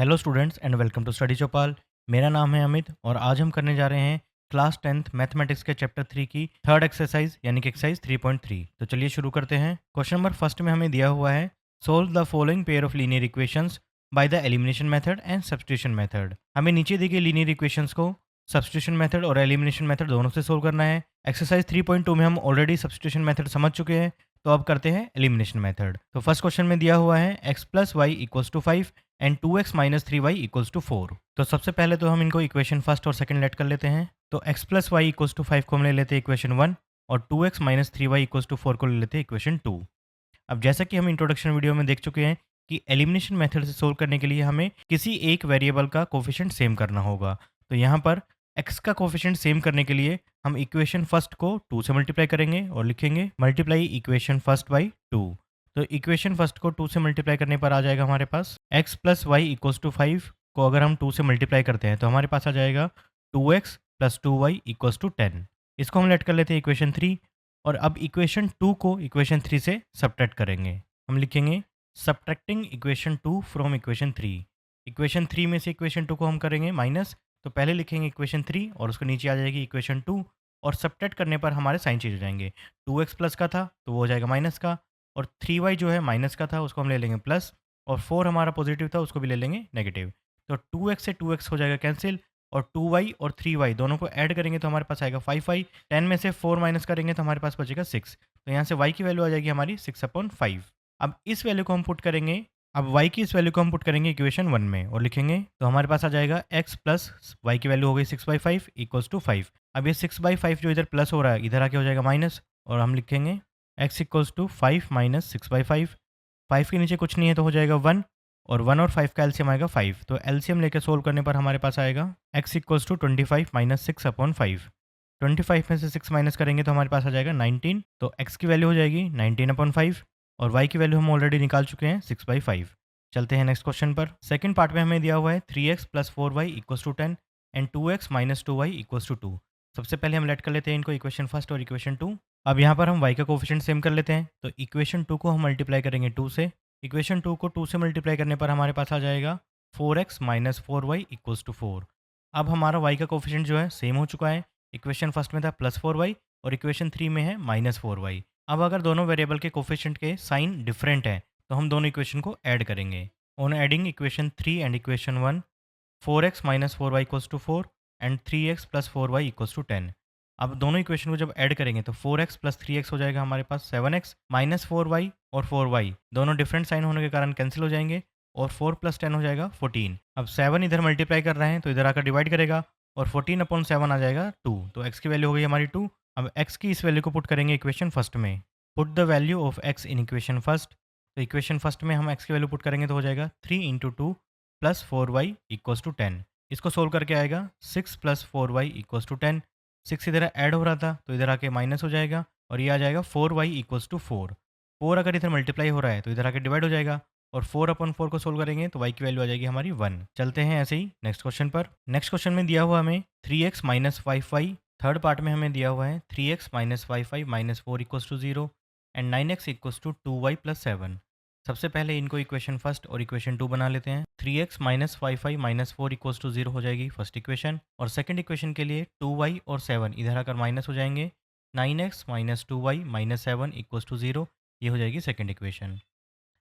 Hello students and welcome to study Chaupal. मेरा नाम है अमित और आज हम करने जा रहे हैं क्लास 10th मैथमेटिक्स के चैप्टर 3 की थर्ड एक्सरसाइज यानी कि एक्सरसाइज 3.3। तो चलिए शुरू करते हैं। क्वेश्चन नंबर फर्स्ट में हमें दिया हुआ है solve the following pair of linear equations by the elimination method and substitution method. हमें नीचे दी गई लीनियर इक्वेशंस को सब्स्टिट्यूशन मेथड और एलिमिनेशन मेथड दोनों से सोल्व करना है। एक्सरसाइज 3.2 में हम ऑलरेडी सब्स्टिट्यूशन मेथड समझ चुके हैं, तो अब करते हैं एलिमिनेशन मेथड। तो फर्स्ट क्वेश्चन में दिया हुआ है x plus y equals to 5 and 2x minus 3y equals to 4। तो सबसे पहले तो हम इनको इक्वेशन फर्स्ट और सेकंड लेट कर लेते हैं। तो x plus y equals to 5 को हम ले लेते हैं इक्वेशन 1 और 2x minus 3y equals to 4 को ले लेते हैं इक्वेशन 2। अब जैसा कि हम इंट्रोडक्शन वीडियो में देख चुके हैं कि एलिमिनेशन मेथड से सोल्व करने के लिए हमें किसी एक वेरिएबल का कोफिशिएंट सेम करना होगा। तो यहाँ पर x का कोफिशिएंट सेम करने के लिए हम इक्वेशन फर्स्ट को 2 से मल्टीप्लाई करेंगे और लिखेंगे मल्टीप्लाई इक्वेशन फर्स्ट बाई 2। तो इक्वेशन फर्स्ट को 2 से मल्टीप्लाई करने पर आ जाएगा हमारे पास x plus y equals to 5 को अगर हम 2 से मल्टीप्लाई करते हैं तो हमारे पास आ जाएगा 2x plus 2y equals to 10। इसको हम लेट कर लेते हैं इक्वेशन 3 और अब इक्वेशन 2 को इक्वेशन 3 से सब्ट्रैक्ट करेंगे। हम लिखेंगे subtracting equation 2 from equation 3। Equation 3 में से इक्वेशन 2 को हम करेंगे माइनस, तो पहले लिखेंगे इक्वेशन 3 और उसको नीचे आ जाएगी इक्वेशन 2 और सब्ट्रैक्ट करने पर हमारे साइन चेंज हो जाएंगे। 2x प्लस का था तो वो हो जाएगा माइनस का, और 3y जो है माइनस का था उसको हम ले लेंगे प्लस, और 4 हमारा पॉजिटिव था उसको भी ले लेंगे नेगेटिव। तो 2x से 2x हो जाएगा कैंसिल, और 2y और 3y दोनों को ऐड करेंगे तो हमारे पास आएगा 5y। 10 में से 4 माइनस करेंगे तो हमारे पास बचेगा 6। तो यहाँ से y की वैल्यू आ जाएगी हमारी 6/5। अब इस वैल्यू को हम पुट करेंगे, अब y की इस वैल्यू को हम पुट करेंगे इक्वेशन 1 में और लिखेंगे तो हमारे पास आ जाएगा x प्लस y की वैल्यू हो गई 6/5 इक्वल्स टू 5। अब ये 6/5 जो इधर प्लस हो रहा है इधर आके हो जाएगा माइनस, और हम लिखेंगे x इक्वल्स टू 5 माइनस 6/5। 5 के नीचे कुछ नहीं है तो हो जाएगा 1, और 1 और 5 का एलसीएम आएगा 5। तो एलसीएम लेकर सोल्व करने पर हमारे पास आएगा x इक्वल्स टू 25 माइनस 6/5। 25 में से 6 माइनस करेंगे तो हमारे पास आ जाएगा 19। तो x की वैल्यू हो जाएगी 19/5 और y की वैल्यू हम ऑलरेडी निकाल चुके हैं 6/5। चलते हैं नेक्स्ट क्वेश्चन पर। सेकंड पार्ट में हमें दिया हुआ है 3x plus 4y equals to 10 and 2x minus 2y equals to 2। सबसे पहले हम लेट कर लेते हैं इनको इक्वेशन फर्स्ट और इक्वेशन 2। अब यहाँ पर हम y का कोफिशिएंट सेम कर लेते हैं, तो इक्वेशन 2 को हम मल्टीप्लाई करेंगे 2 से। इक्वेशन 2 को 2 से मल्टीप्लाई करने पर हमारे पास आ जाएगा 4x minus 4y equals to 4। अब हमारा y का कोफिशिएंट जो है सेम हो चुका है। इक्वेशन फर्स्ट में था प्लस 4y और इक्वेशन 3 में है माइनस 4y। अब अगर दोनों वेरिएबल के कोफिशिएंट के साइन डिफरेंट हैं तो हम दोनों इक्वेशन को ऐड करेंगे। On adding equation 3 and equation 1, 4x minus 4y equals to 4 and 3x plus 4y equals to 10। अब दोनों इक्वेशन को जब ऐड करेंगे तो 4x प्लस 3x हो जाएगा हमारे पास 7x माइनस 4y, और 4y दोनों डिफरेंट साइन होने के कारण कैंसिल हो जाएंगे, और 4 प्लस 10 हो जाएगा 14। अब 7 इधर मल्टीप्लाई कर रहे हैं तो इधर आकर डिवाइड करेगा और 14/7 आ जाएगा 2। तो x की वैल्यू हो गई हमारी 2। अब x की इस वैल्यू को पुट करेंगे इक्वेशन फर्स्ट में। Put the value of x in equation first. तो इक्वेशन फर्स्ट में हम x की वैल्यू पुट करेंगे तो हो जाएगा 3 into 2 plus 4y equals to 10। इसको सोल्व करके आएगा 6 प्लस 4y इक्वल्स टू 10। 6 इधर ऐड हो रहा था तो इधर आके माइनस हो जाएगा, और ये आ जाएगा 4y इक्वल्स टू 4। 4 अगर इधर मल्टीप्लाई हो रहा है तो इधर आके डिवाइड हो जाएगा, और 4/4 को सोल्व करेंगे तो y की वैल्यू आ जाएगी हमारी 1। चलते हैं ऐसे ही नेक्स्ट क्वेश्चन पर। नेक्स्ट क्वेश्चन में दिया हुआ हमें 3x minus 5y। Third part में हमें दिया हुआ है 3x minus 5y minus 4 equals to 0 and 9x equals to 2y plus 7। सबसे पहले इनको इक्वेशन फर्स्ट और इक्वेशन 2 बना लेते हैं। 3x minus 5y minus 4 equals to 0 हो जाएगी फर्स्ट इक्वेशन, और सेकंड इक्वेशन के लिए 2y और 7 इधर आकर माइनस हो जाएंगे। 9x minus 2y minus 7 equals to 0, ये हो जाएगी सेकंड इक्वेशन।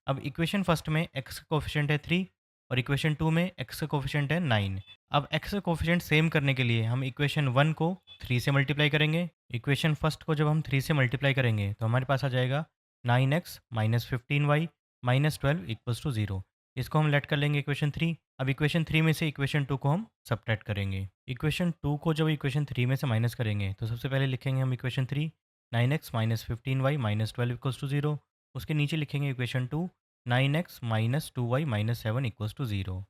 अब इक्वेशन फर्स्ट में x का कोफिशिएंट है 3 और इक्वेशन 2 में x का कोफिशिएंट है 9। अब x का कोफिशिएंट सेम करने के लिए हम इक्वेशन 1 को 3 से मल्टीप्लाई करेंगे। इक्वेशन फर्स्ट को जब हम 3 से मल्टीप्लाई करेंगे तो हमारे पास आ जाएगा 9x minus 15y minus 12 equals to 0। इसको हम लेट कर लेंगे इक्वेशन 3। अब इक्वेशन 3 में से इक्वेशन 2 को हम सब्ट्रैक्ट करेंगे। इक्वेशन 2 को जब इक्वेशन 3 में से माइनस करेंगे तो सबसे पहले लिखेंगे हम equation 3, 9x minus 15y minus 12 equals to 0। उसके नीचे लिखेंगे equation 2, 9x minus 2y minus 7 equals to 0।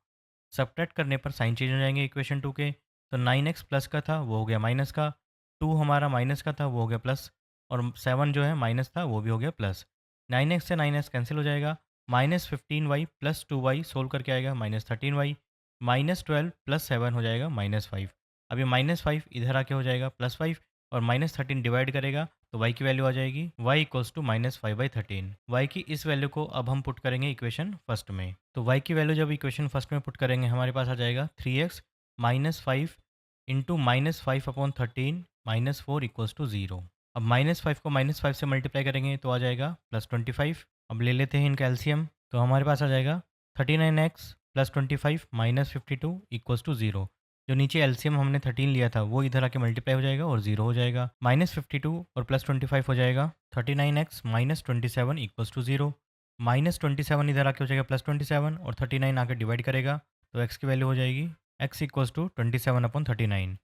Subtract करने पर साइन चेंज हो जाएंगे इक्वेशन 2 के। तो 9x प्लस का था वो हो गया माइनस का, 2 हमारा माइनस का था वो हो गया प्लस, और 7 जो है माइनस था वो भी हो गया प्लस। 9x से 9x कैंसिल हो जाएगा। Minus 15y plus 2y solve करके आएगा माइनस 13y, माइनस 12 प्लस 7 हो जाएगा माइनस 5। अब ये माइनस 5 इधर आके हो जाएगा प्लस 5, और माइनस 13 डिवाइड करेगा तो y की वैल्यू आ जाएगी y इक्वल्स टू -5/13। y की इस वैल्यू को अब हम पुट करेंगे इक्वेशन फर्स्ट में। तो y की वैल्यू जब इक्वेशन फर्स्ट में पुट करेंगे हमारे पास आ जाएगा 3x -5 इंटू -5/13 -4 इक्वल्स टू 0। अब -5 को -5 से मल्टीप्लाई करेंगे तो आ जाएगा +25। अब ले लेते हैं इनका एलसीएम, तो हमारे पास आ जाएगा 39x + 25 - 52 इक्वल्स टू 0। जो नीचे एलसीएम हमने 13 लिया था वो इधर आके मल्टीप्लाई हो जाएगा और 0 हो जाएगा। -52 और +25 हो जाएगा 39x - 27 इक्वल्स टू 0। -27 इधर आके हो जाएगा +27 और 39 आके डिवाइड करेगा तो x की वैल्यू हो जाएगी x इक्वल्स टू 27/39।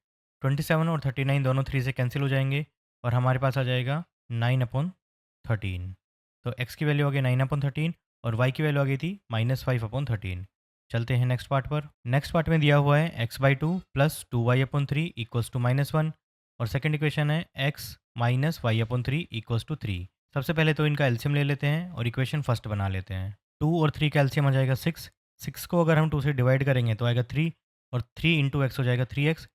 27 और 39 दोनों 3 से कैंसिल हो जाएंगे और हमारे पास आ जाएगा 9/13। तो x की वैल्यू आ गई 9/13 और y की वैल्यू आ गई थी -5/13। चलते हैं नेक्स्ट पार्ट पर। नेक्स्ट पार्ट में दिया हुआ है x/2 + 2y/3 इक्वल्स टू -1 और सेकंड इक्वेशन है x - y/3 इक्वल्स टू 3। सबसे पहले तो इनका एलसीएम ले लेते हैं और इक्वेशन फर्स्ट बना लेते हैं। 2 और 3 का एलसीएम आ जाएगा 6। 6 को अगर हम 2 से डिवाइड करेंगे तो आएगा 3 और 3 इंटू एक्स हो जाएगा 3x।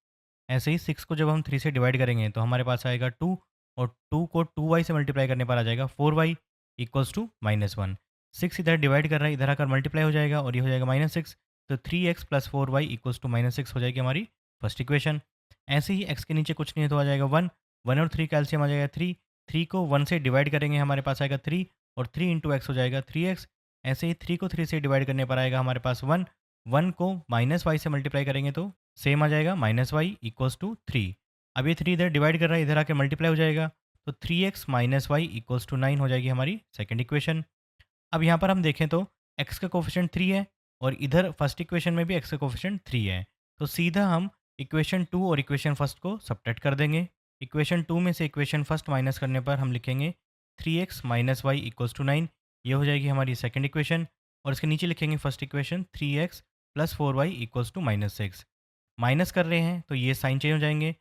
ऐसे ही 6 को जब हम 3 से डिवाइड करेंगे तो हमारे पास आएगा 2 और 2 को 2y से मल्टीप्लाई करने पर आ जाएगा 4y इक्वल्स टू -1। 6 इधर डिवाइड कर रहा है, इधर आकर मल्टीप्लाई हो जाएगा और ये हो जाएगा -6। तो 3x + 4y इक्वल्स टू -6 हो जाएगी हमारी फर्स्ट इक्वेशन। ऐसे ही x के नीचे कुछ नहीं है तो आ जाएगा 1। 1 और 3 का एलसीएम आ जाएगा 3। 3 को 1 से डिवाइड करेंगे हमारे पास आएगा 3 और 3 इंटू एक्स हो जाएगा 3x। ऐसे ही 3 को 3 से डिवाइड करने पर आएगा हमारे पास 1। 1 को -y से मल्टीप्लाई करेंगे तो सेम आ जाएगा -y इक्वल्स टू 3। अब ये 3 इधर डिवाइड कर रहा है, इधर आके मल्टीप्लाई हो जाएगा तो 3x - y इक्वल्स टू 9 हो जाएगी हमारी सेकंड इक्वेशन। अब यहाँ पर हम देखें तो x का कोफिशिएंट 3 है और इधर फर्स्ट इक्वेशन में भी x का कोफिशिएंट 3 है। तो सीधा हम इक्वेशन 2 और इक्वेशन फर्स्ट को सब्ट्रैक्ट कर देंगे। इक्वेशन 2 में से इक्वेशन फर्स्ट माइनस करने पर हम लिखेंगे 3x - y इक्वल्स टू 9। ये हो जाएगी हमारी सेकंड इक्वेशन और इसके नीचे लिखेंगे first equation 3x + 4y equals to -6। Minus कर रहे हैं तो ये साइन चेंज हो जाएंगे।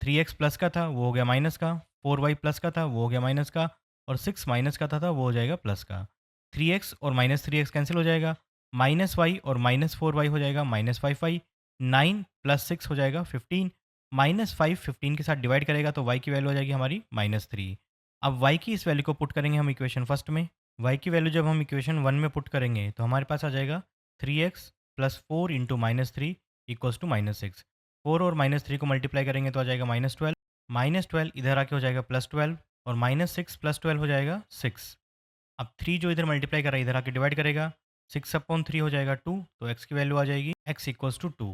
3x प्लस का था वो हो गया माइनस का, 4y प्लस का था वो हो गया माइनस का और 6 माइनस का था वो हो जाएगा प्लस का। 3x और -3x कैंसिल हो जाएगा, -y और -4y हो जाएगा -5y। 9 + 6 हो जाएगा 15। -5 15 के साथ डिवाइड करेगा तो y की वैल्यू आ जाएगी हमारी -3। अब y की इस वैल्यू को पुट करेंगे हम इक्वेशन फर्स्ट में। y की वैल्यू जब हम इक्वेशन 1 में पुट करेंगे तो हमारे पास आ जाएगा 3x + 4 इंटू -3 इक्वल्स टू -6। 4 और -3 को मल्टीप्लाई करेंगे तो आ जाएगा -12। -12 इधर आके हो जाएगा +12 और -6 + 12 हो जाएगा 6। अब 3 जो इधर मल्टीप्लाई कर रहा है इधर आके डिवाइड करेगा, 6/3 हो जाएगा 2। तो x की वैल्यू आ जाएगी x इक्वल्स टू 2।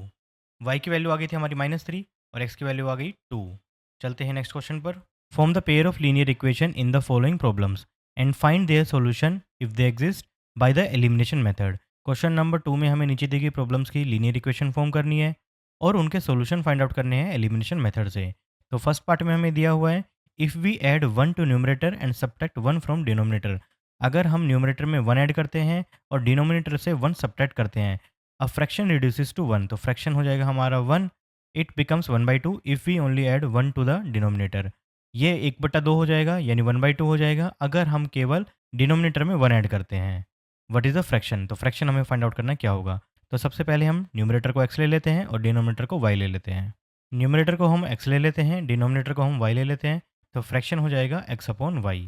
y की वैल्यू आ गई थी हमारी -3 और x की वैल्यू आ गई 2। चलते हैं नेक्स्ट क्वेश्चन पर। Form the pair of linear equation in the following problems and find their solution if they exist by the elimination method. Question number 2 में हमें नीचे दी गई प्रॉब्लम्स की लीनियर इक्वेशन फॉर्म करनी है और उनके सॉल्यूशन फाइंड आउट करने हैं एलिमिनेशन मेथड से। तो फर्स्ट पार्ट में हमें दिया हुआ है if we add 1 to numerator and subtract 1 from denominator. अगर हम न्यूमरेटर में 1 ऐड करते हैं और डिनोमिनेटर से 1 सब्ट्रैक्ट करते हैं, अ फ्रैक्शन रिड्यूसेस टू 1, तो फ्रैक्शन हो जाएगा हमारा 1। It becomes 1/2 if we only add 1 to the denominator. ये 1/2 हो जाएगा यानी 1/2 हो जाएगा अगर हम केवल डिनोमिनेटर में 1 ऐड करते हैं। What is the fraction? तो फ्रैक्शन हमें फाइंड आउट करना है क्या होगा। तो सबसे पहले हम न्यूमरेटर को x ले लेते हैं और डिनोमिनेटर को y ले लेते हैं। न्यूमरेटर को हम x ले लेते हैं, डिनोमिनेटर को हम y ले लेते हैं, तो फ्रैक्शन हो जाएगा x/y।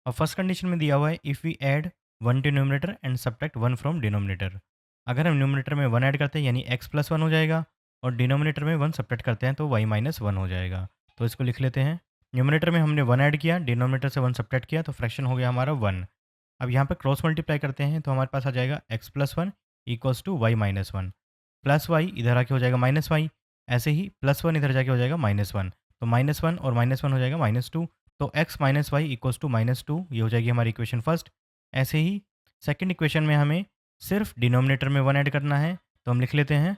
और फर्स्ट कंडीशन में दिया हुआ है if we add 1 to numerator and subtract 1 from denominator. अगर हम न्यूमरेटर में 1 ऐड करते हैं यानी x + 1 हो जाएगा और डिनोमिनेटर में 1 सब्ट्रैक्ट करते हैं तो y - 1 हो जाएगा। तो इसको लिख लेते हैं। न्यूमरेटर में हमने 1 ऐड किया, डिनोमिनेटर से 1 सब्ट्रैक्ट किया तो फ्रैक्शन हो गया हमारा 1। अब यहाँ पे क्रॉस मल्टीप्लाई करते हैं तो हमारे पास आ जाएगा x + 1 equals to y - 1 plus y इधर आके हो जाएगा -y। ऐसे ही +1 इधर जाके हो जाएगा -1, तो -1 और -1 हो जाएगा -2। तो x - y इक्वल्स टू -2, ये हो जाएगी हमारी इक्वेशन फर्स्ट। ऐसे ही सेकंड इक्वेशन में हमें सिर्फ डिनोमिनेटर में 1 ऐड करना है तो हम लिख लेते हैं।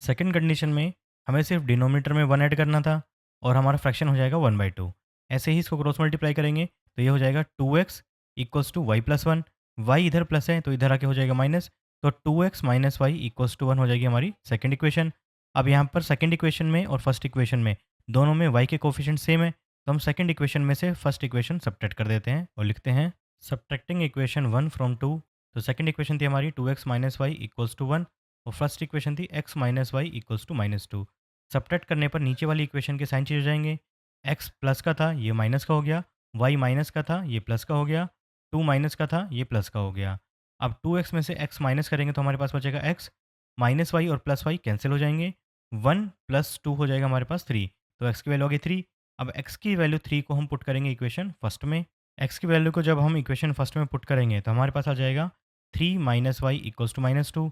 सेकंड कंडीशन में हमें सिर्फ डिनोमिनेटर में 1 ऐड करना था और हमारा फ्रैक्शन हो जाएगा 1/2। ऐसे ही इसको क्रॉस मल्टीप्लाई करेंगे तो ये हो जाएगा 2x equals to y + 1। y इधर प्लस है तो इधर आके हो जाएगा माइनस, तो 2x - y इक्वल्स टू 1 हो जाएगी हमारी सेकंड इक्वेशन। अब यहाँ पर सेकंड इक्वेशन में और फर्स्ट इक्वेशन में दोनों में y के कोफिशिएंट सेम है तो हम सेकंड इक्वेशन में से फर्स्ट इक्वेशन सब्ट्रैक्ट कर देते हैं और लिखते हैं सब्ट्रैक्टिंग इक्वेशन 1 फ्रॉम 2। तो सेकंड इक्वेशन थी हमारी 2x - y इक्वल्स टू 1 और फर्स्ट इक्वेशन थी x - y equals to -2। Subtract करने पर नीचे वाली इक्वेशन के साइन चेंज हो जाएंगे। x प्लस का था ये माइनस का हो गया वाई माइनस का था, ये प्लस का हो गया, 2 माइनस का था, ये प्लस का हो गया। अब 2x में से x माइनस करेंगे तो हमारे पास बचेगा x, माइनस वाई और प्लस वाई कैंसिल हो जाएंगे, 1 प्लस 2 हो जाएगा हमारे पास 3, तो x की वैल्यू आ गई 3। अब x की वैल्यू 3 को हम पुट करेंगे इक्वेशन फर्स्ट में। x की वैल्यू को जब हम इक्वेशन फर्स्ट में पुट करेंगे तो हमारे पास आ जाएगा 3 माइनस वाई इक्वल्स टू -2।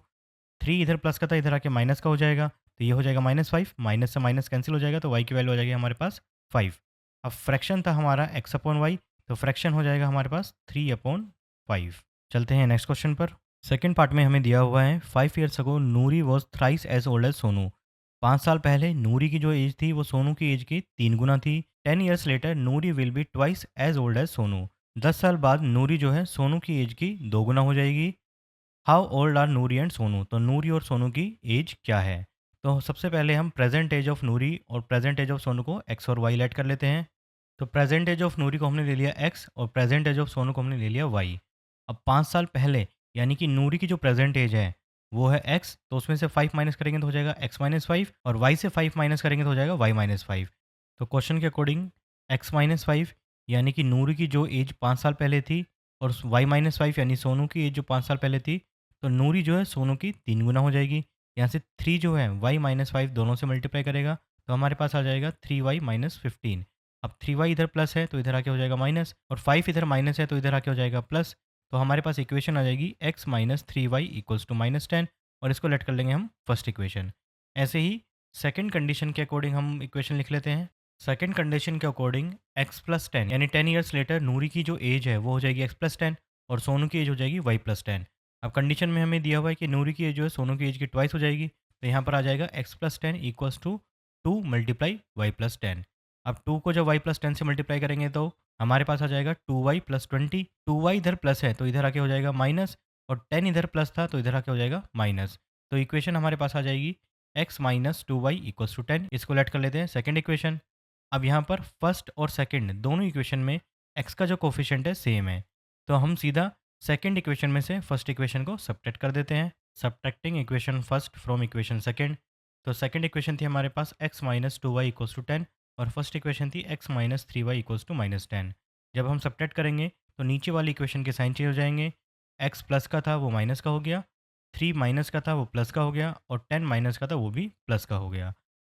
3 इधर प्लस का था, इधर आके माइनस का हो जाएगा, तो ये हो जाएगा -5, माइनस से माइनस कैंसिल हो जाएगा, तो y की वैल्यू आ जाएगी हमारे पास 5। अब फ्रैक्शन था हमारा x अपॉन वाई, तो फ्रैक्शन हो जाएगा हमारे पास 3/5। चलते हैं नेक्स्ट क्वेश्चन पर। सेकंड पार्ट में हमें दिया हुआ है 5 years ago Nuri was thrice as old as Sonu. 5 साल पहले नूरी की जो एज थी वो सोनू की एज की 3 गुना थी। 10 years later Nuri will be twice as old as Sonu. 10 साल बाद नूरी जो है सोनू की एज की 2 गुना हो जाएगी। How old are Nuri and Sonu, तो नूरी और सोनू की एज क्या है। तो सबसे पहले हम प्रेजेंट एज ऑफ नूरी और प्रेजेंट एज ऑफ सोनू को एक्स और वाई लेट कर लेते हैं। तो प्रेजेंट एज ऑफ नूरी को हमने ले लिया एक्स और प्रेजेंट एज ऑफ सोनू को हमने ले लिया वाई। अब 5 साल पहले यानी कि नूरी की जो प्रेजेंट एज है वो है एक्स, तो उसमें से 5 माइनस करेंगे तो हो जाएगा एक्स माइनस 5, और वाई से 5 माइनस करेंगे तो हो जाएगा वाई माइनस 5। तो क्वेश्चन के अकॉर्डिंग एक्स माइनस 5 यानी कि नूरी की जो एज 5 साल पहले थी, और वाई माइनस 5 यानी सोनू की एज जो 5 साल पहले थी, तो नूरी जो है सोनू की 3 गुना हो जाएगी। यहाँ से 3 जो है वाई माइनस 5 दोनों से मल्टीप्लाई करेगा तो हमारे पास आ जाएगा 3y-15। अब 3y इधर प्लस है तो इधर आके हो जाएगा माइनस, और 5 इधर माइनस है तो इधर आके हो जाएगा प्लस। तो हमारे पास इक्वेशन आ जाएगी x minus 3y equals to -10, और इसको लेट कर लेंगे हम फर्स्ट इक्वेशन। ऐसे ही सेकंड कंडीशन के अकॉर्डिंग हम इक्वेशन लिख लेते हैं। सेकंड कंडीशन के अकॉर्डिंग x प्लस 10 यानी 10 ईयर्स लेटर नूरी की जो एज है वो हो जाएगी x प्लस 10, और सोनू की एज हो जाएगी y प्लस 10। अब कंडीशन में हमें दिया हुआ है कि नूरी की एज जो है सोनू की एज की ट्वाइस हो जाएगी, तो यहाँ पर आ जाएगा x plus 10 equals to 2 multiply y plus 10। अब 2 को जब y प्लस 10 से मल्टीप्लाई करेंगे तो हमारे पास आ जाएगा 2y प्लस 20। 2y इधर प्लस है तो इधर आके हो जाएगा माइनस, और 10 इधर प्लस था तो इधर आके हो जाएगा माइनस। तो इक्वेशन हमारे पास आ जाएगी x minus 2y equals to 10। इसको लेट कर लेते हैं सेकेंड इक्वेशन। अब यहाँ पर फर्स्ट और सेकेंड दोनों इक्वेशन में x का जो कोफिशिएंट है सेम है, तो हम सीधा सेकेंड इक्वेशन में से फर्स्ट इक्वेशन को सब्ट्रैक्ट कर देते हैं। Subtracting equation first from equation second. तो सेकेंड इक्वेशन थी हमारे पास x minus 2y equals to 10, और फर्स्ट इक्वेशन थी x minus 3y equals to -10। जब हम सब्ट्रैक्ट करेंगे तो नीचे वाली इक्वेशन के साइन चेंज हो जाएंगे। x प्लस का था वो माइनस का हो गया, 3 माइनस का था वो प्लस का हो गया, और 10 माइनस का था वो भी प्लस का हो गया।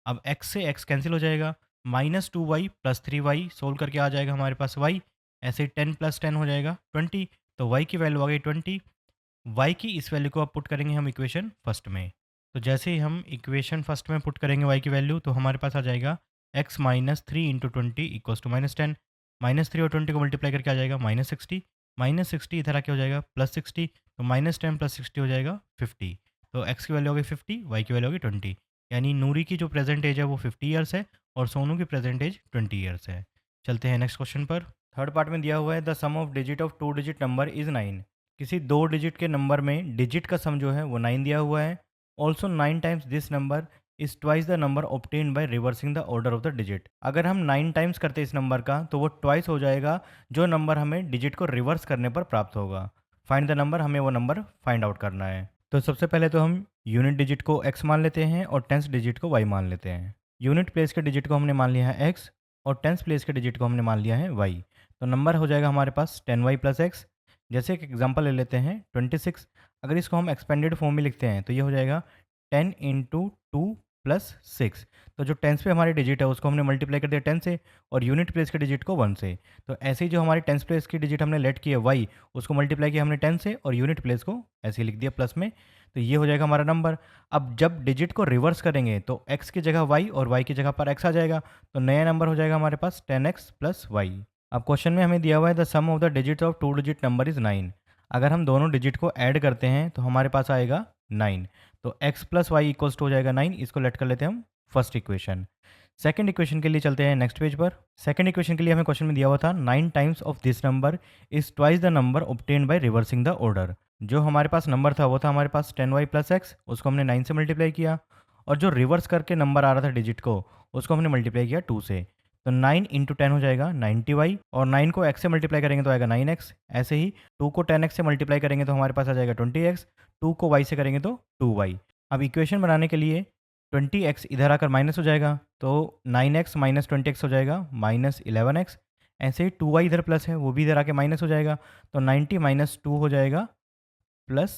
अब x से x कैंसिल हो जाएगा, -2y प्लस 3y सोल्व करके आ जाएगा हमारे पास y। ऐसे ही 10 प्लस 10 हो जाएगा 20, तो y की वैल्यू आ गई 20। y की इस वैल्यू को अब पुट करेंगे हम इक्वेशन फर्स्ट में। तो जैसे ही हम इक्वेशन फर्स्ट में पुट करेंगे y की वैल्यू, तो हमारे पास आ जाएगा x minus 3 into 20 equals to -10। -3 और 20 को मल्टीप्लाई करके आ जाएगा -60। -60 इधर आके हो जाएगा +60, तो -10 प्लस 60 हो जाएगा 50। तो x की वैल्यू हो गई 50, y की वैल्यू हो गई 20। यानी नूरी की जो प्रेजेंट एज है वो 50 ईयर्स है, और सोनू की प्रेजेंट एज 20 ईयर्स है। चलते हैं नेक्स्ट क्वेश्चन पर। थर्ड पार्ट में दिया हुआ है the sum of digit of 2 digit number is 9। किसी 2 डिजिट के नंबर में डिजिट का सम जो है वो 9 दिया हुआ है। Also 9 times this number is twice the number obtained by reversing the order of the digit. अगर हम 9 टाइम्स करते हैं इस नंबर का तो वो ट्वाइस हो जाएगा जो नंबर हमें डिजिट को रिवर्स करने पर प्राप्त होगा। फाइंड द नंबर, हमें वो नंबर फाइंड आउट करना है। तो सबसे पहले तो हम यूनिट डिजिट को x मान लेते हैं और टेंस डिजिट को y मान लेते हैं। यूनिट प्लेस के डिजिट को हमने मान लिया है x, और टेंस प्लेस के डिजिट को हमने मान लिया है y। तो नंबर हो जाएगा हमारे पास 10y प्लस एक्स। जैसे एक एग्जांपल ले लेते हैं 26। अगर इसको हम एक्सपेंडेड फॉर्म में लिखते हैं तो ये हो जाएगा 10 इंटू 2 प्लस 6। तो जो टेंस पे हमारी डिजिट है उसको हमने मल्टीप्लाई कर दिया 10 से, और यूनिट प्लेस के डिजिट को 1 से। तो ऐसे ही जो हमारी टेंस प्लेस की डिजिट हमने लेट की है y, उसको मल्टीप्लाई किया हमने 10 से, और यूनिट प्लेस को ऐसे ही लिख दिया प्लस में। तो ये हो जाएगा हमारा नंबर। अब जब डिजिट को रिवर्स करेंगे तो x की जगह y और y की जगह पर x आ जाएगा, तो नया नंबर हो जाएगा हमारे पास 10x प्लस वाई। अब क्वेश्चन में हमें दिया हुआ है the sum of the digit of 2 digit number is 9। अगर हम दोनों डिजिट को ऐड करते हैं तो हमारे पास आएगा 9। तो x plus y equals to हो जाएगा 9। इसको लेट कर लेते हैं हम फर्स्ट इक्वेशन। सेकंड इक्वेशन के लिए चलते हैं नेक्स्ट पेज पर। सेकंड इक्वेशन के लिए हमें क्वेश्चन में दिया हुआ था 9 times of this number is twice the number obtained by reversing the order. जो हमारे पास नंबर था वो था हमारे पास 10y प्लस एक्स, उसको हमने 9 से मल्टीप्लाई किया, और जो रिवर्स करके नंबर आ रहा था डिजिट को उसको हमने मल्टीप्लाई किया 2 से। तो 9 इंटू 10 हो जाएगा 90y, और 9 को x से मल्टीप्लाई करेंगे तो आएगा 9x। ऐसे ही 2 को 10x से मल्टीप्लाई करेंगे तो हमारे पास आ जाएगा 20x, 2 को y से करेंगे तो 2y। अब इक्वेशन बनाने के लिए 20x इधर आकर माइनस हो जाएगा, तो 9x माइनस 20x हो जाएगा -11x। ऐसे ही 2y इधर प्लस है, वो भी इधर आके माइनस हो जाएगा, तो 90 माइनस 2 हो जाएगा प्लस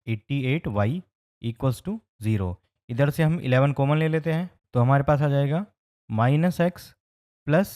88y इक्वल्स टू 0। इधर से हम 11 कॉमन ले लेते हैं, तो हमारे पास आ जाएगा minus x plus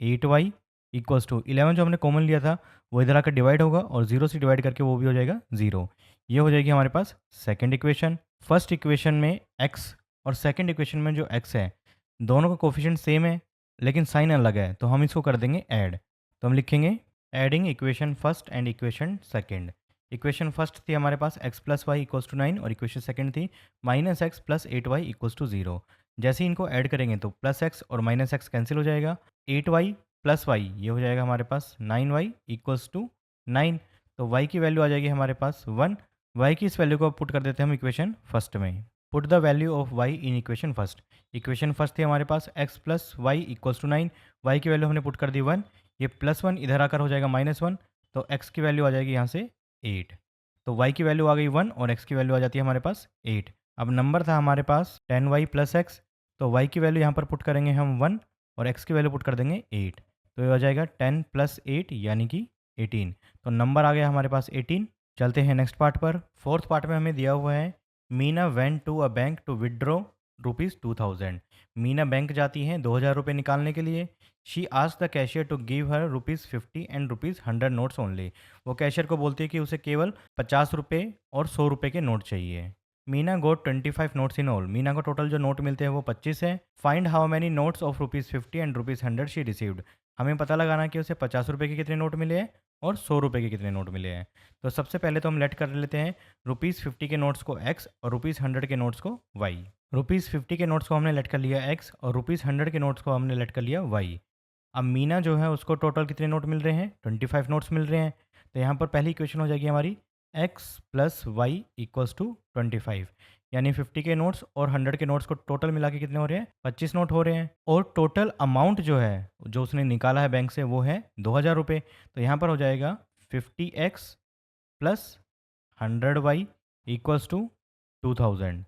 8y equals to 11 जो हमने कॉमन लिया था वो इधर आकर डिवाइड होगा और 0 से डिवाइड करके वो भी हो जाएगा 0। ये हो जाएगी हमारे पास सेकंड इक्वेशन। फर्स्ट इक्वेशन में x और सेकंड इक्वेशन में जो x है दोनों का कोफिशिएंट सेम है लेकिन साइन अलग है, तो हम इसको कर देंगे ऐड। तो हम लिखेंगे adding equation first and equation second. Equation first थी हमारे पास x plus y equals to 9 और इक्वेशन सेकंड थी minus x plus 8y equals to 0। जैसे ही इनको ऐड करेंगे तो प्लस एक्स और माइनस एक्स कैंसिल हो जाएगा, 8y प्लस वाई ये हो जाएगा हमारे पास 9y इक्वल्स टू 9। तो y की वैल्यू आ जाएगी हमारे पास 1। y की इस वैल्यू को पुट कर देते हैं हम इक्वेशन फर्स्ट में। Put the value of y in equation first. Equation first थी हमारे पास x plus y equals to 9, y की वैल्यू हमने पुट कर दी 1, ये प्लस 1 इधर आकर हो जाएगा माइनस 1, तो x की वैल्यू आ जाएगी यहाँ से 8। तो y की वैल्यू आ गई 1 और x की वैल्यू आ जाती है हमारे पास 8। अब नंबर था हमारे पास 10y प्लस एक्स, तो y की वैल्यू यहाँ पर पुट करेंगे हम 1 और x की वैल्यू पुट कर देंगे 8, तो ये हो जाएगा 10 प्लस 8 यानी कि 18। तो नंबर आ गया हमारे पास 18। चलते हैं नेक्स्ट पार्ट पर। फोर्थ पार्ट में हमें दिया हुआ है Meena went to a bank to withdraw ₹2000। Meena bank जाती हैं 2000 रुपये निकालने के लिए। She asked the cashier to give her ₹50 and ₹100 notes only. वो कैशियर को बोलती है कि उसे केवल 50 रुपये और 100 रुपये के नोट चाहिए। मीना गोट 25 नोट्स इन ऑल। मीना को टोटल जो नोट मिलते हैं वो 25 है। Find how many notes of ₹50 and ₹100 she received. हमें पता लगाना है कि उसे 50 रुपये के कितने नोट मिले हैं और 100 रुपये के कितने नोट मिले हैं। तो सबसे पहले तो हम लेट कर लेते हैं ₹50 के नोट्स को x और ₹100 के नोट्स को y। ₹50 के नोट्स को हमने लेट कर लिया x और ₹100 के नोट्स को हमने लेट कर लिया y। अब मीना जो है उसको टोटल कितने नोट मिल रहे हैं, 25 नोट्स मिल रहे हैं। तो यहाँ पर पहली इक्वेशन हो जाएगी हमारी x plus y equals to 25, यानी 50 के नोट्स और 100 के नोट्स को टोटल मिला के कितने हो रहे हैं, 25 नोट हो रहे हैं। और टोटल अमाउंट जो है जो उसने निकाला है बैंक से वो है 2000 रुपये। तो यहाँ पर हो जाएगा 50x plus 100y equals to 2000।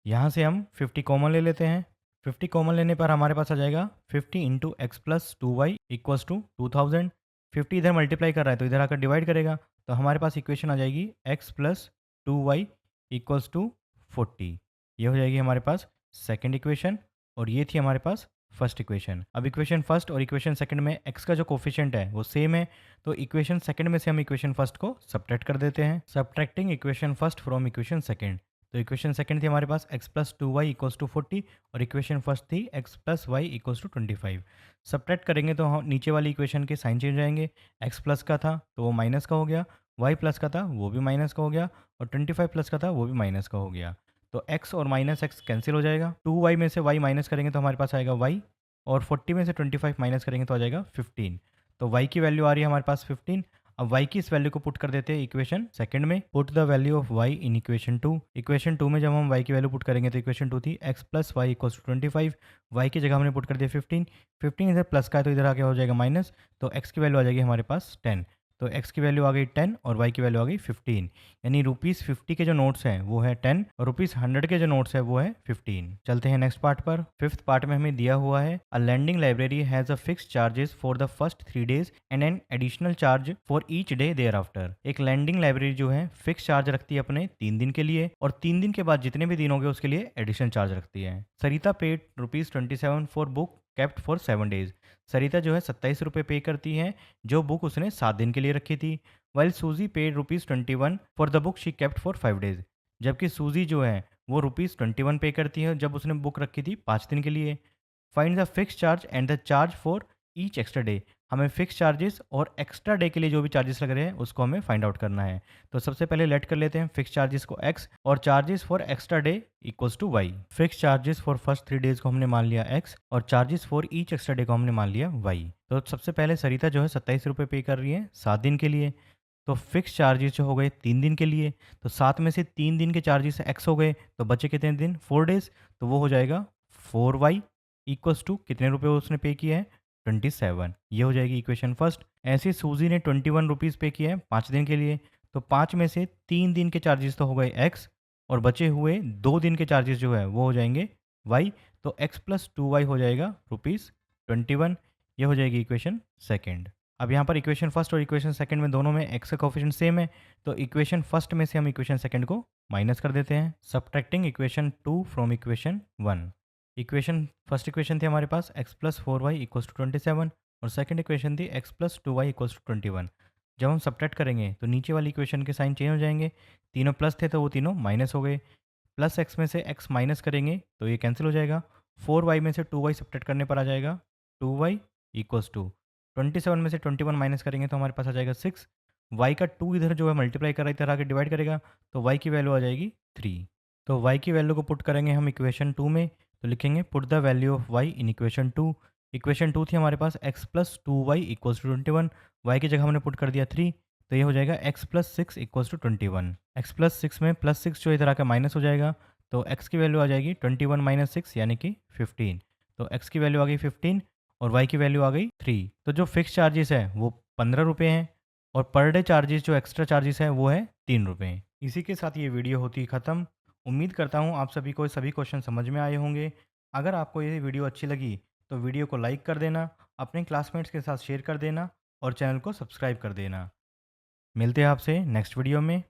यहाँ से हम 50 कॉमन ले लेते हैं। 50 कॉमन लेने पर हमारे पास आ जाएगा 50 into x plus 2y equals to 2000। 50 इधर मल्टीप्लाई कर रहा है तो इधर आकर डिवाइड करेगा, तो हमारे पास इक्वेशन आ जाएगी x plus 2y equals to 40। ये हो जाएगी हमारे पास सेकंड इक्वेशन और ये थी हमारे पास फर्स्ट इक्वेशन। अब इक्वेशन फर्स्ट और इक्वेशन सेकंड में x का जो कोफिशिएंट है वो सेम है, तो इक्वेशन सेकंड में से हम इक्वेशन फर्स्ट को सब्ट्रैक्ट कर देते हैं। Subtracting equation first from equation second. तो इक्वेशन सेकंड थी हमारे पास x plus 2y equals to 40 और इक्वेशन फर्स्ट थी x plus y equals to 25। Subtract करेंगे तो हम नीचे वाली इक्वेशन के साइन चेंज हो जाएंगे। x प्लस का था तो वो माइनस का हो गया, y प्लस का था वो भी माइनस का हो गया और 25 प्लस का था वो भी माइनस का हो गया। तो x और माइनस एक्स कैंसिल हो जाएगा। 2y में से y माइनस करेंगे तो हमारे पास आएगा y और 40 में से 25 माइनस करेंगे तो आ जाएगा 15। तो y की वैल्यू आ रही है हमारे पास 15। अब y की इस वैल्यू को पुट कर देते हैं इक्वेशन सेकंड में। Put the value of y in equation 2। Equation 2 में जब हम y की वैल्यू पुट करेंगे तो इक्वेशन 2 थी x plus y equals to 25। y की जगह हमने पुट कर दिया 15। 15 इधर प्लस का है तो इधर आके हो जाएगा माइनस, तो x की वैल्यू आ जाएगी हमारे पास 10। तो x की वैल्यू आ गई 10 और y की वैल्यू आ गई 15, यानी ₹50 के जो नोट्स हैं वो है 10 और ₹100 के जो नोट्स है वो है 15। चलते हैं नेक्स्ट पार्ट पर। फिफ्थ पार्ट में हमें दिया हुआ है a lending library has a fix charges for the first 3 days and an additional charge for each day thereafter. एक लैंडिंग लाइब्रेरी जो है फिक्स चार्ज रखती है अपने 3 दिन के लिए और 3 दिन के बाद जितने भी दिन होंगे उसके लिए एडिशनल चार्ज रखती है। Sarita paid ₹27 for book kept for 7 days. Sarita जो है 27 रुपये पे करती है जो बुक उसने 7 दिन के लिए रखी थी। वाइल सूजी paid ₹21 for the book she kept for 5 days. जबकि सूजी जो है वो ₹21 पे करती है जब उसने बुक रखी थी 5 दिन के लिए। Find the fix charge and the charge for each extra day. हमें फिक्स चार्जेस और एक्स्ट्रा डे के लिए जो भी चार्जेस लग रहे हैं उसको हमें फाइंड आउट करना है। तो सबसे पहले लेट कर लेते हैं फिक्स चार्जेस को x और charges for extra day equals to y। Fix charges for first 3 days को हमने मान लिया x और charges for each extra day को हमने मान लिया y। तो सबसे पहले सरिता जो है 27 रुपये पे कर रही है 7 दिन के लिए। तो फिक्स चार्जेस जो हो गए 3 दिन के लिए, तो 7 में से 3 दिन के चार्जेस x हो गए तो बचे कितने दिन, 4 डेज, तो वो हो जाएगा 4y इक्वल्स टू कितने रुपए उसने पे किया है, 27। ये हो जाएगी इक्वेशन फर्स्ट। ऐसे सूजी ने 21 रुपीज़ पे किया है 5 दिन के लिए, तो 5 में से 3 दिन के चार्जेस तो हो गए x और बचे हुए 2 दिन के चार्जेस जो है वो हो जाएंगे y। तो x प्लस 2y हो जाएगा ₹21। ये हो जाएगी इक्वेशन सेकंड। अब यहाँ पर इक्वेशन फर्स्ट और इक्वेशन सेकंड में दोनों में x का कोफिशिएंट सेम है, तो इक्वेशन फर्स्ट में से हम इक्वेशन सेकंड को माइनस कर देते हैं। Subtracting equation 2 from equation 1। Equation first equation थी हमारे पास x plus 4y equals to 27 और सेकंड इक्वेशन थी x plus 2y equals to 21। जब हम सब्ट्रैक्ट करेंगे तो नीचे वाली इक्वेशन के साइन चेंज हो जाएंगे, तीनों प्लस थे तो वो तीनों माइनस हो गए। प्लस एक्स में से x माइनस करेंगे तो ये कैंसिल हो जाएगा। 4y में से 2y सब्ट्रैक्ट करने पर आ जाएगा 2y इक्वल्स टू 27 में से 21 माइनस करेंगे तो हमारे पास आ जाएगा 6। y का 2 इधर जो है मल्टीप्लाई कर रहा है इधर आके डिवाइड करेगा तो y की वैल्यू आ जाएगी 3। तो y की वैल्यू को पुट करेंगे हम इक्वेशन 2 में, तो लिखेंगे put the value of y in equation 2। Equation 2 थी हमारे पास x plus 2y equals to 21, y की जगह हमने पुट कर दिया 3, तो ये हो जाएगा x plus 6 equals to 21। x plus 6 में प्लस 6 जो इधर आकर माइनस हो जाएगा, तो x की वैल्यू आ जाएगी 21 माइनस 6 यानी कि 15। तो x की वैल्यू आ गई 15 और y की वैल्यू आ गई 3। तो जो फिक्स चार्जेस है वो 15 रुपये हैं और पर डे चार्जेस जो एक्स्ट्रा चार्जेस है वो है 3 रुपये। इसी के साथ ये वीडियो होती ख़त्म। उम्मीद करता हूँ आप सभी को सभी क्वेश्चन समझ में आए होंगे। अगर आपको ये वीडियो अच्छी लगी तो वीडियो को लाइक कर देना, अपने क्लासमेट्स के साथ शेयर कर देना और चैनल को सब्सक्राइब कर देना। मिलते हैं आपसे नेक्स्ट वीडियो में।